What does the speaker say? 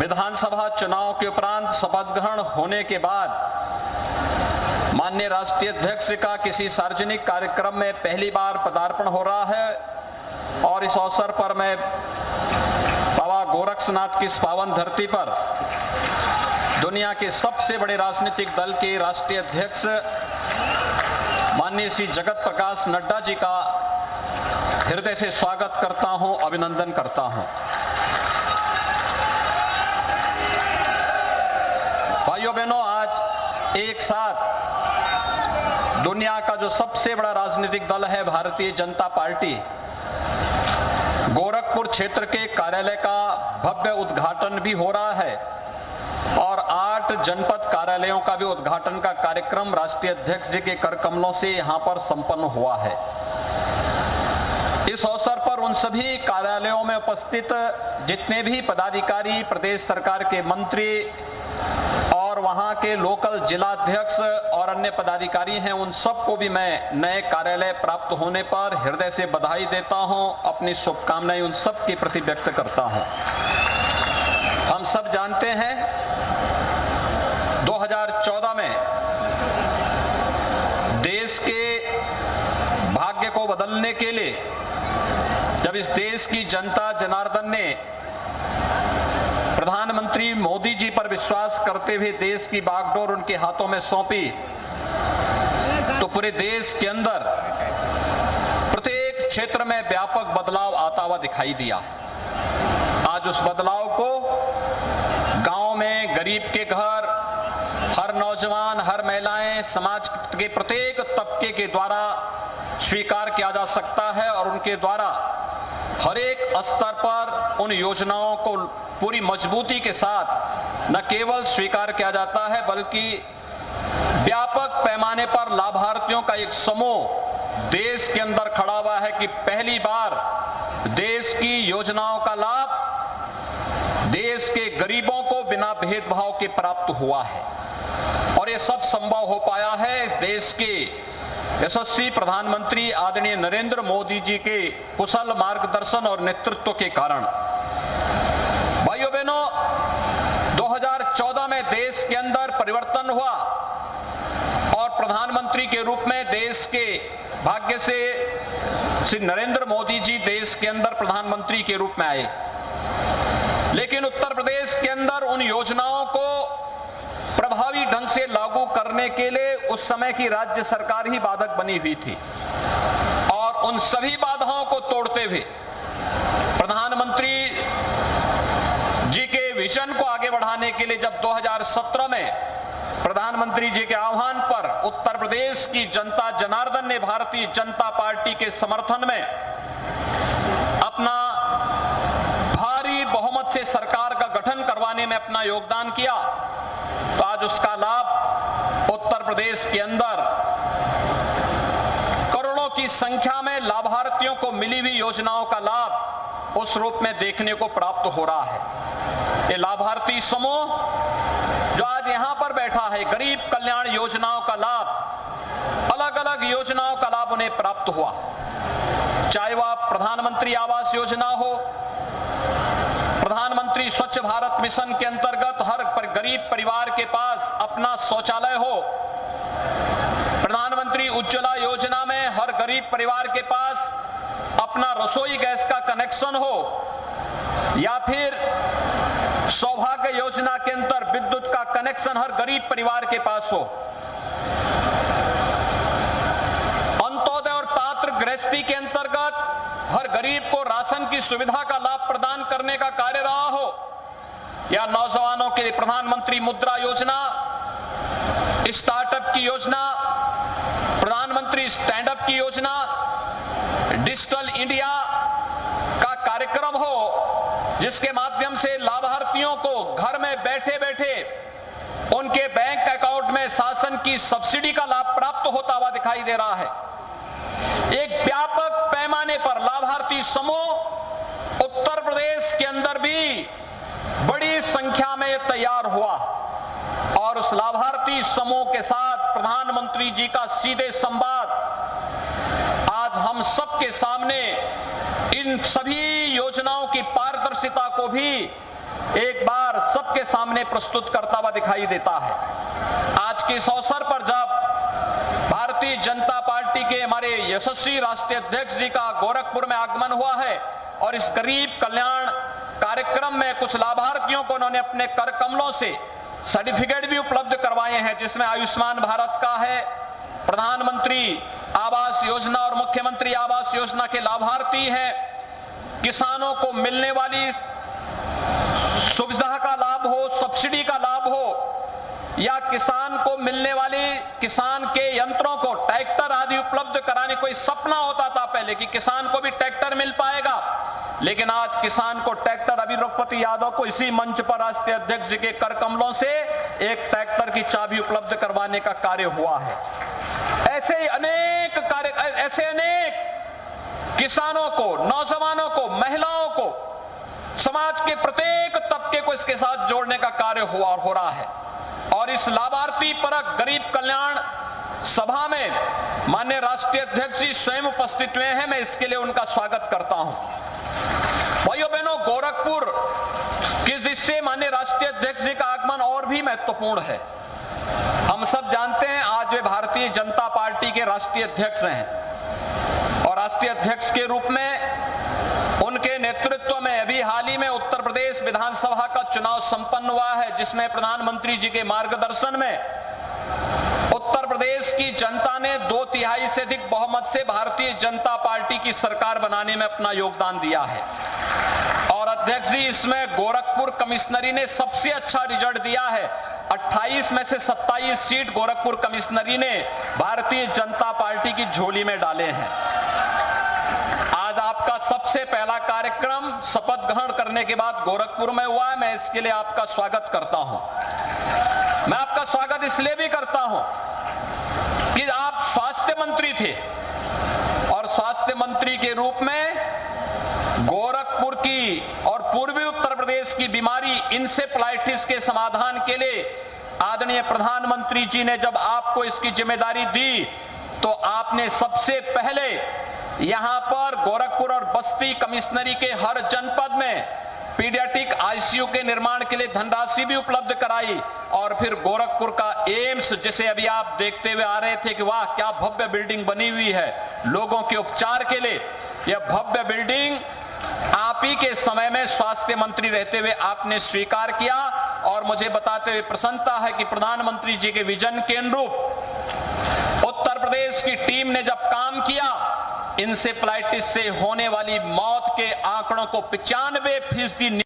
विधानसभा चुनाव के उपरांत शपथ ग्रहण होने के बाद माननीय राष्ट्रीय अध्यक्ष का किसी सार्वजनिक कार्यक्रम में पहली बार पदार्पण हो रहा है और इस अवसर पर मैं बाबा गोरक्षनाथ की इस पावन धरती पर दुनिया के सबसे बड़े राजनीतिक दल के राष्ट्रीय अध्यक्ष माननीय श्री जगत प्रकाश नड्डा जी का हृदय से स्वागत करता हूं, अभिनंदन करता हूं। भाइयों बहनों, आज एक साथ दुनिया का जो सबसे बड़ा राजनीतिक दल है भारतीय जनता पार्टी, गोरखपुर क्षेत्र के कार्यालय का भव्य उद्घाटन भी हो रहा है और 8 जनपद कार्यालयों का भी उद्घाटन का कार्यक्रम राष्ट्रीय अध्यक्ष जी के कर कमलों से यहां पर संपन्न हुआ है। इस अवसर पर उन सभी कार्यालयों में उपस्थित जितने भी पदाधिकारी, प्रदेश सरकार के मंत्री और वहां के लोकल जिलाध्यक्ष और अन्य पदाधिकारी हैं, उन सबको भी मैं नए कार्यालय प्राप्त होने पर हृदय से बधाई देता हूं, अपनी शुभकामनाएं उन सब के प्रति व्यक्त करता हूं। हम सब जानते हैं 2014 में देश के भाग्य को बदलने के लिए जब इस देश की जनता जनार्दन ने प्रधानमंत्री मोदी जी पर विश्वास करते हुए देश की बागडोर उनके हाथों में सौंपी, तो पूरे देश के अंदर प्रत्येक क्षेत्र में व्यापक बदलाव आता हुआ दिखाई दिया। आज उस बदलाव को गांव में गरीब के घर, हर नौजवान, हर महिलाएं, समाज के प्रत्येक तबके के द्वारा स्वीकार किया जा सकता है और उनके द्वारा हर एक स्तर पर उन योजनाओं को पूरी मजबूती के साथ न केवल स्वीकार किया जाता है बल्कि व्यापक पैमाने पर लाभार्थियों का एक समूह देश के अंदर खड़ा हुआ है कि पहली बार देश की योजनाओं का लाभ देश के गरीबों को बिना भेदभाव के प्राप्त हुआ है। और ये सब संभव हो पाया है इस देश के यशस्वी प्रधानमंत्री आदरणीय नरेंद्र मोदी जी के कुशल मार्गदर्शन और नेतृत्व के कारण। भाइयों बहनों, 2014 में देश के अंदर परिवर्तन हुआ और प्रधानमंत्री के रूप में देश के भाग्य से श्री नरेंद्र मोदी जी देश के अंदर प्रधानमंत्री के रूप में आए। लेकिन उत्तर प्रदेश के अंदर उन योजनाओं को प्रभावी ढंग से लागू करने के लिए उस समय की राज्य सरकार ही बाधक बनी हुई थी और उन सभी बाधाओं को तोड़ते हुए प्रधानमंत्री जी के विजन को आगे बढ़ाने के लिए जब 2017 में प्रधानमंत्री जी के आह्वान पर उत्तर प्रदेश की जनता जनार्दन ने भारतीय जनता पार्टी के समर्थन में अपना भारी बहुमत से सरकार का गठन करवाने में अपना योगदान किया, तो आज उसका लाभ उत्तर प्रदेश के अंदर करोड़ों की संख्या में लाभार्थियों को मिली हुई योजनाओं का लाभ उस रूप में देखने को प्राप्त हो रहा है। ये लाभार्थी समूह जो आज यहां पर बैठा है, गरीब कल्याण योजनाओं का लाभ, अलग अलग योजनाओं का लाभ उन्हें प्राप्त हुआ, चाहे वह प्रधानमंत्री आवास योजना हो, प्रधानमंत्री स्वच्छ भारत मिशन के अंतर्गत हर गरीब परिवार के पास अपना शौचालय हो, प्रधानमंत्री उज्ज्वला योजना में हर गरीब परिवार के पास अपना रसोई गैस का कनेक्शन हो, या फिर सौभाग्य योजना के अंतर विद्युत का कनेक्शन हर गरीब परिवार के पास हो, अंत्योदय और पात्र गृहस्थी के अंतर्गत हर गरीब को राशन की सुविधा का लाभ प्रदान करने का कार्य रहा हो, या नौजवानों के लिए प्रधानमंत्री मुद्रा योजना, स्टार्टअप की योजना, प्रधानमंत्री स्टैंड अप की योजना, डिजिटल इंडिया का कार्यक्रम हो, जिसके माध्यम से लाभार्थियों को घर में बैठे बैठे उनके बैंक अकाउंट में शासन की सब्सिडी का लाभ प्राप्त होता हुआ दिखाई दे रहा है। एक व्यापक पैमाने पर लाभार्थी समूह उत्तर प्रदेश के अंदर भी बड़ी संख्या में तैयार हुआ और उस लाभार्थी समूह के साथ प्रधानमंत्री जी का सीधे संवाद आज हम सबके सामने इन सभी योजनाओं की पारदर्शिता को भी एक बार सबके सामने प्रस्तुत करता हुआ दिखाई देता है। आज के इस अवसर पर जब भारतीय जनता पार्टी के हमारे यशस्वी राष्ट्रीय अध्यक्ष जी का गोरखपुर में आगमन हुआ है और इस गरीब कल्याण कार्यक्रम में कुछ लाभार्थियों को उन्होंने अपने कर कमलों से सर्टिफिकेट भी उपलब्ध करवाए हैं, जिसमें आयुष्मान भारत का है, प्रधानमंत्री आवास योजना और मुख्यमंत्री आवास योजना के लाभार्थी हैं, किसानों को मिलने वाली सुविधा का लाभ हो, सब्सिडी का लाभ हो, या किसान को मिलने वाली किसान के यंत्रों को ट्रैक्टर आदि उपलब्ध कराने। कोई सपना होता था पहले कि किसान को भी ट्रैक्टर मिल पाएगा, लेकिन आज किसान को ट्रैक्टर, अभी रघुपति यादव को इसी मंच पर राष्ट्रीय अध्यक्ष जी के कर कमलों से एक ट्रैक्टर की चाबी उपलब्ध करवाने का कार्य हुआ है। ऐसे अनेक कार्य, ऐसे अनेक किसानों को, नौजवानों को, महिलाओं को, समाज के प्रत्येक तबके को इसके साथ जोड़ने का कार्य हुआ और हो रहा है। और इस लाभार्थी परक गरीब कल्याण सभा में माननीय राष्ट्रीय अध्यक्ष जी स्वयं उपस्थित हुए हैं। मैं इसके लिए उनका स्वागत करता हूं। भाइयों बहनों, गोरखपुर किस दृष्टि से माननीय राष्ट्रीय अध्यक्ष जी का आगमन और भी महत्वपूर्ण है। हम सब जानते हैं आज वे भारतीय जनता पार्टी के राष्ट्रीय अध्यक्ष हैं और राष्ट्रीय अध्यक्ष के रूप में उनके नेतृत्व में अभी हाल ही में उत्तर प्रदेश विधानसभा का चुनाव संपन्न हुआ है, जिसमें प्रधानमंत्री जी के मार्गदर्शन में उत्तर प्रदेश की जनता ने 2/3 से अधिक बहुमत से भारतीय जनता पार्टी की सरकार बनाने में अपना योगदान दिया है। और अध्यक्ष जी, इसमें गोरखपुर कमिश्नरी ने सबसे अच्छा रिजल्ट दिया है। 28 में से 27 सीट गोरखपुर कमिश्नरी ने भारतीय जनता पार्टी की झोली में डाले हैं। आज आपका सबसे पहला कार्यक्रम शपथ ग्रहण करने के बाद गोरखपुर में हुआ है। मैं इसके लिए आपका स्वागत करता हूं। मैं आपका स्वागत इसलिए भी करता हूं कि आप स्वास्थ्य मंत्री थे और स्वास्थ्य मंत्री के रूप में गोरखपुर की और पूर्वी उत्तर प्रदेश की बीमारी इंसेफ्लाइटिस के समाधान के लिए आदरणीय प्रधानमंत्री जी ने जब आपको इसकी जिम्मेदारी दी तो आपने सबसे पहले यहां पर गोरखपुर और बस्ती कमिश्नरी के हर जनपद में पीडियाट्रिक आईसीयू के निर्माण के लिए धनराशि भी उपलब्ध कराई और फिर गोरखपुर का एम्स, जिसे अभी आप देखते हुए आ रहे थे कि वाह क्या भव्य बिल्डिंग बनी हुई है लोगों के उपचार के लिए, यह भव्य बिल्डिंग आप ही के समय में स्वास्थ्य मंत्री रहते हुए आपने स्वीकार किया। और मुझे बताते हुए प्रसन्नता है कि प्रधानमंत्री जी के विजन के अनुरूप उत्तर प्रदेश की टीम ने जब काम किया, इंसेफ्लाइटिस से होने वाली मौत के आंकड़ों को 95%